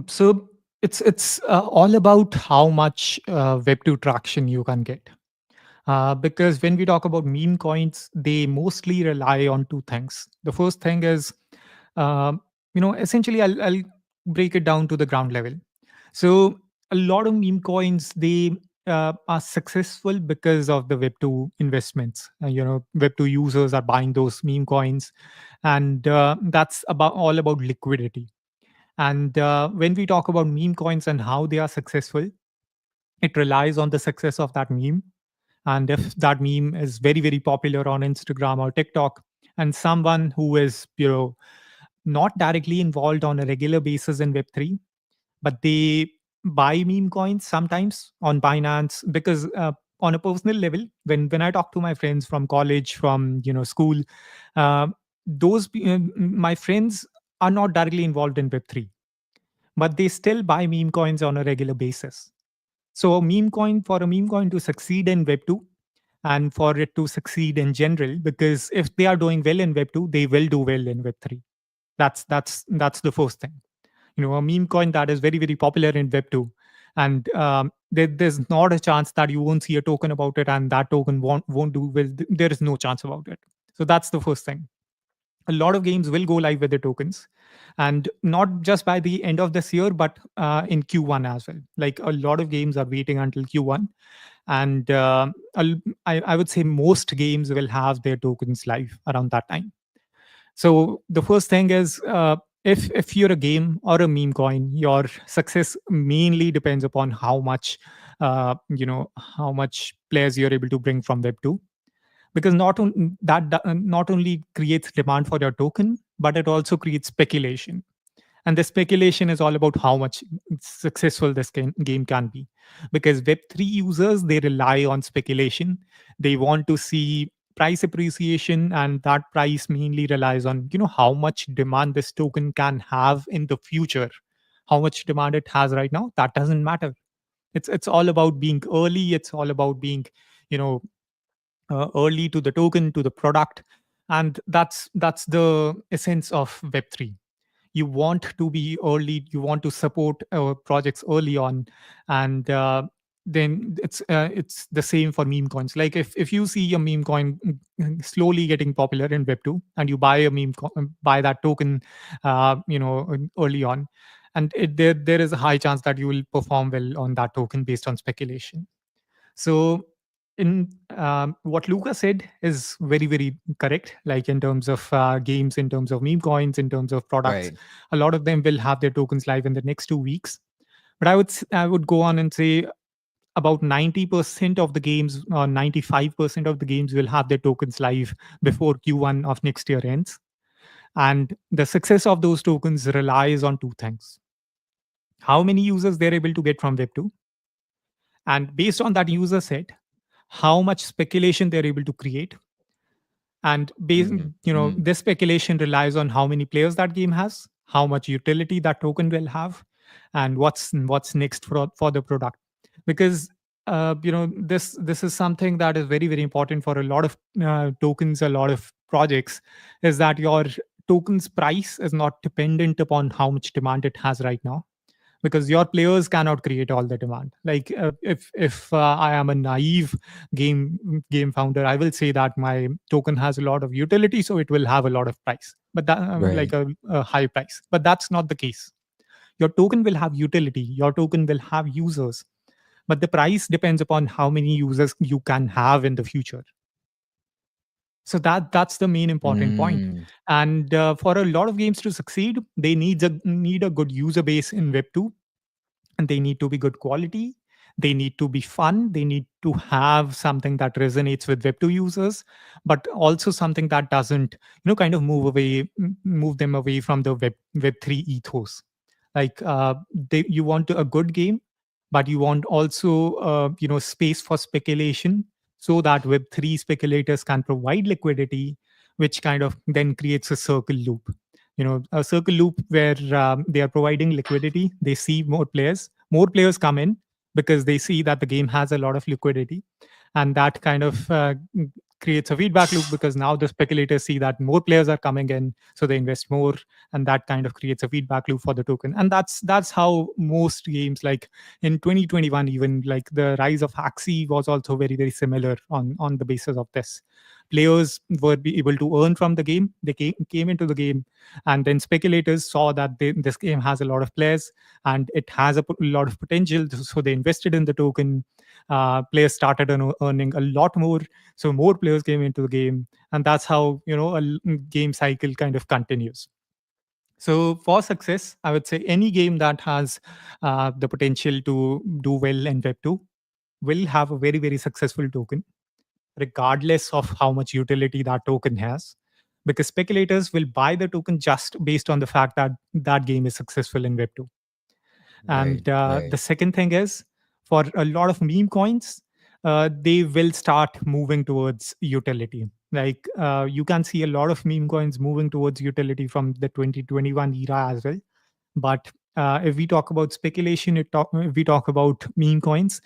So it's all about how much Web2 traction you can get. Because when we talk about meme coins, they mostly rely on two things. The first thing is, essentially, I'll break it down to the ground level. So a lot of meme coins, they are successful because of the Web2 investments. Web2 users are buying those meme coins, and that's about all about liquidity. And when we talk about meme coins and how they are successful, it relies on the success of that meme. And if that meme is very, very popular on Instagram or TikTok, and someone who is, not directly involved on a regular basis in Web3, but they buy meme coins sometimes on Binance, because on a personal level, when I talk to my friends from college, from school, uh, my friends are not directly involved in Web3, but they still buy meme coins on a regular basis. So for a meme coin to succeed in Web2, and for it to succeed in general, because if they are doing well in Web2, they will do well in Web3. That's the first thing. A meme coin that is very, very popular in Web2, and there's not a chance that you won't see a token about it, and that token won't do well. There is no chance about it. So that's the first thing. A lot of games will go live with the tokens, and not just by the end of this year, but in Q1 as well. Like, a lot of games are waiting until Q1. And I would say most games will have their tokens live around that time. So the first thing is, if you're a game or a meme coin, your success mainly depends upon how much players you're able to bring from Web2. Because not only creates demand for your token, but it also creates speculation. And the speculation is all about how much successful this game can be. Because Web3 users, they rely on speculation. They want to see price appreciation, and that price mainly relies on how much demand this token can have in the future. How much demand it has right now, that doesn't matter. It's all about being early. It's all about being you know early to the token, to the product. And that's the essence of Web3. You want to be early, you want to support projects early on. And then it's the same for meme coins. Like if you see a meme coin slowly getting popular in Web 2, and you buy a buy that token, early on, and there is a high chance that you will perform well on that token based on speculation. So in what Luca said is very very correct. Like in terms of games, in terms of meme coins, in terms of products, Right. a lot of them will have their tokens live in the next 2 weeks. But I would go on and say about 90% of the games, or 95% of the games, will have their tokens live before Q1 of next year ends. And the success of those tokens relies on two things: how many users they're able to get from Web 2, and based on that user set, how much speculation they're able to create. And Mm, mm, this speculation relies on how many players that game has, how much utility that token will have, and what's next for the product. Because this is something that is very very important for a lot of tokens, a lot of projects, is that your token's price is not dependent upon how much demand it has right now, because your players cannot create all the demand. Like if I am a naive game founder, I will say that my token has a lot of utility, so it will have a lot of price, but that like right. a high price. But that's not the case. Your token will have utility, your token will have users, but the price depends upon how many users you can have in the future. So that's the main important point. Mm, And for a lot of games to succeed, they need a good user base in Web 2, and they need to be good quality, they need to be fun, they need to have something that resonates with Web 2 users, but also something that doesn't kind of move them away from the Web 3 ethos. Like you want a good game, but you want also space for speculation, so that Web 3 speculators can provide liquidity, which kind of then creates a circle loop. A circle loop where they are providing liquidity, they see more players come in because they see that the game has a lot of liquidity, and that kind of creates a feedback loop, because now the speculators see that more players are coming in, so they invest more, and that kind of creates a feedback loop for the token. And that's how most games, like in 2021, even like the rise of Axie was also very very similar on the basis of this. Players were be able to earn from the game, they came into the game, and then speculators saw that this game has a lot of players and it has a lot of potential, so they invested in the token. Players started earning a lot more, so more players came into the game, and that's how game cycle kind of continues. So for success, I would say any game that has the potential to do well in Web 2 will have a very very successful token, regardless of how much utility that token has, because speculators will buy the token just based on the fact that that game is successful in Web 2. right, And the right. second thing is, for a lot of meme coins, they will start moving towards utility. Like you can see a lot of meme coins moving towards utility from the 2021 era as well. But if we talk about speculation, if we talk about meme coins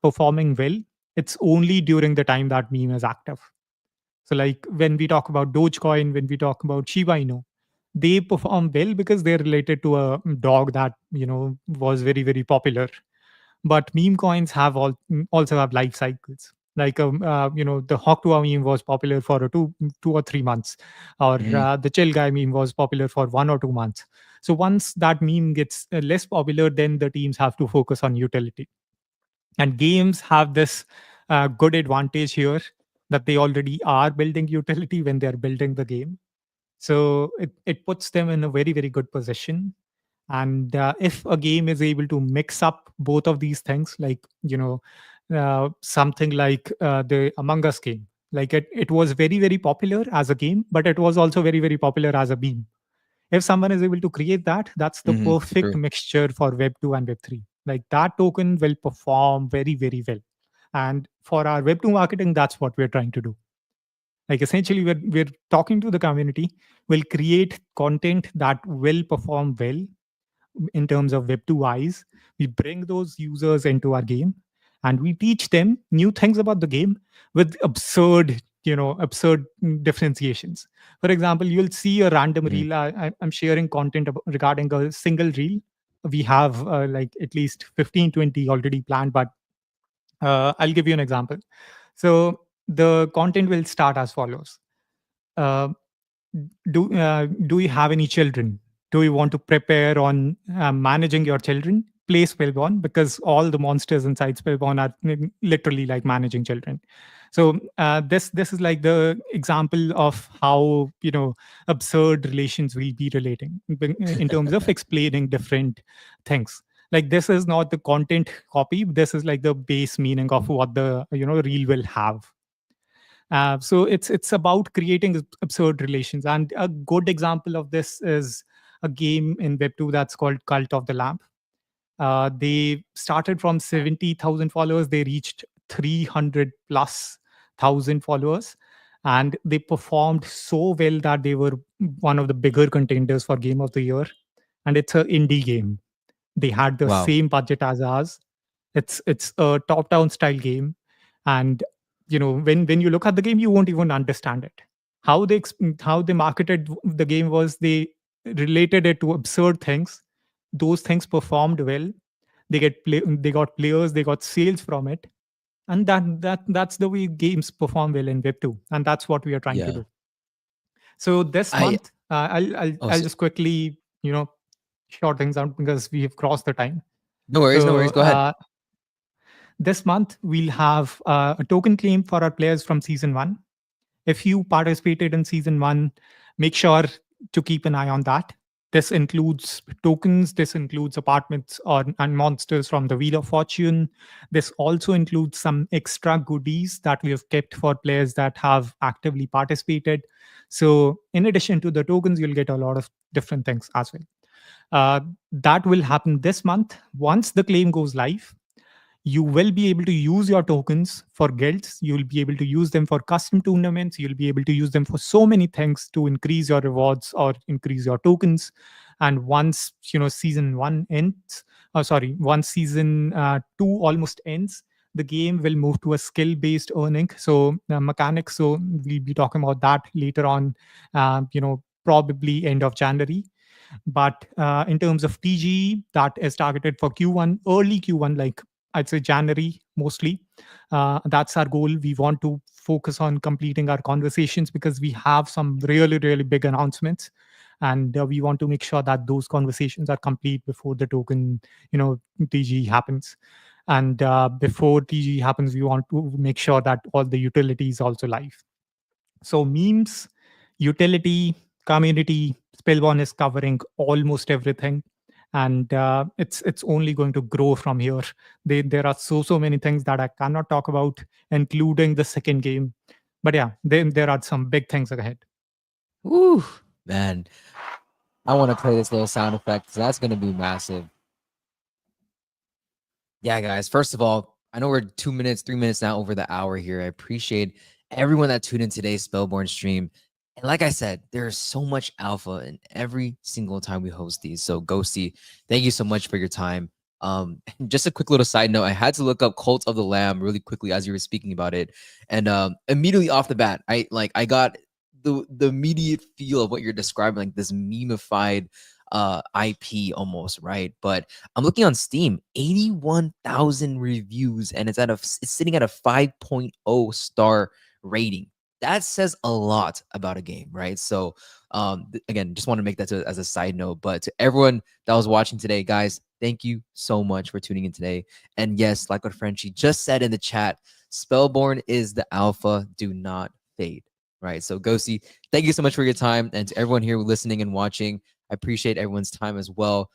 performing well, it's only during the time that meme is active. So, like when we talk about Dogecoin, when we talk about Shiba Inu, they perform well because they're related to a dog that was very very popular. But meme coins also have life cycles. Like the Hawktua meme was popular for 2 or 3 months, or Mhm. the Chill Guy meme was popular for 1 or 2 months. So once that meme gets less popular, then the teams have to focus on utility. And games have this good advantage here, that they already are building utility when they're building the game. So it puts them in a very very good position. And if a game is able to mix up both of these things, like something like the Among Us game, like it was very very popular as a game, but it was also very very popular as a meme. If someone is able to create that, that's the Mhm. perfect True. mixture for Web 2 and Web 3. Like that token will perform very very well. And for our Web 2 marketing, that's what we're trying to do. Like essentially, we're talking to the community, will create content that will perform well in terms of Web 2 eyes. We bring those users into our game, and we teach them new things about the game with absurd differentiations. For example, you'll see a random Mhm. reel. I'm sharing content regarding a single reel. We have like at least 15, 20 already planned, but I'll give you an example. So the content will start as follows. Uh, do you have any children? Do you want to prepare on managing your children? Play Spellborne, because all the monsters inside Spellborne are literally like managing children. So this is like the example of how, absurd relations will be relating in terms of explaining different things. Like, this is not the content copy. This is like the base meaning of what the reel will have. So it's about creating absurd relations, and a good example of this is a game in Web2 that's called Cult of the Lamp. They started from 70,000 followers. They reached 300 plus thousand followers, and they performed so well that they were one of the bigger contenders for Game of the Year. And it's an indie game. They had the Wow. same budget as ours. It's a top-down style game, and when you look at the game, you won't even understand it. How they marketed the game was they related it to absurd things. Those things performed well. They got players, they got sales from it, and that's the way games perform well in Web2, and that's what we are trying to Yeah. do. So this I month, oh I'll so, just quickly short things out because we have crossed the time. no worries, no So worries. Go ahead. this month, we'll have a token claim for our players from season one. If you participated in season one, make sure to keep an eye on that. This includes tokens, this includes apartments and monsters from the Wheel of Fortune. This also includes some extra goodies that we have kept for players that have actively participated. So, in addition to the tokens, you'll get a lot of different things as well. That will happen this month. Once the claim goes live, you will be able to use your tokens for guilds. You'll be able to use them for custom tournaments. You'll be able to use them for so many things to increase your rewards or increase your tokens. And once season one ends, once season two almost ends, the game will move to a skill based earning so mechanics. So we'll be talking about that later on, probably end of January. But in terms of TG, that is targeted for Q1, early Q1, like I'd say January mostly. That's our goal. We want to focus on completing our conversations because we have some really, really big announcements. And we want to make sure that those conversations are complete before the token, TG happens. And before TG happens, we want to make sure that all the utility is also live. So memes, utility, community, Spellborn is covering almost everything, and it's only going to grow from here. There are so many things that I cannot talk about, including the second game. But yeah, there are some big things ahead. Woo, man. I want to play this little sound effect 'cause that's gonna be massive. Yeah, guys. First of all, I know we're 2 minutes, 3 minutes now over the hour here. I appreciate everyone that tuned in today's Spellborn stream. And like I said, there's so much alpha in every single time we host these. So Ghosty, thank you so much for your time. Just a quick little side note, I had to look up Cult of the Lamb really quickly as you were speaking about it. And immediately off the bat, I got the immediate feel of what you're describing, like this memeified IP almost, right? But I'm looking on Steam, 81,000 reviews, and it's sitting at a 5.0 star rating. That says a lot about a game, right? So, again, just want to make that as a side note. But to everyone that was watching today, guys, thank you so much for tuning in today. And yes, like what Frenchie just said in the chat, Spellborn is the alpha. Do not fade, right? So, Ghosty, thank you so much for your time, and to everyone here listening and watching. I appreciate everyone's time as well.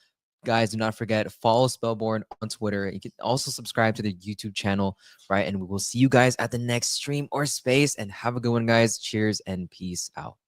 Guys, do not forget, follow Spellborn on Twitter. You can also subscribe to the YouTube channel, right? And we will see you guys at the next stream or space. And have a good one, guys. Cheers and peace out.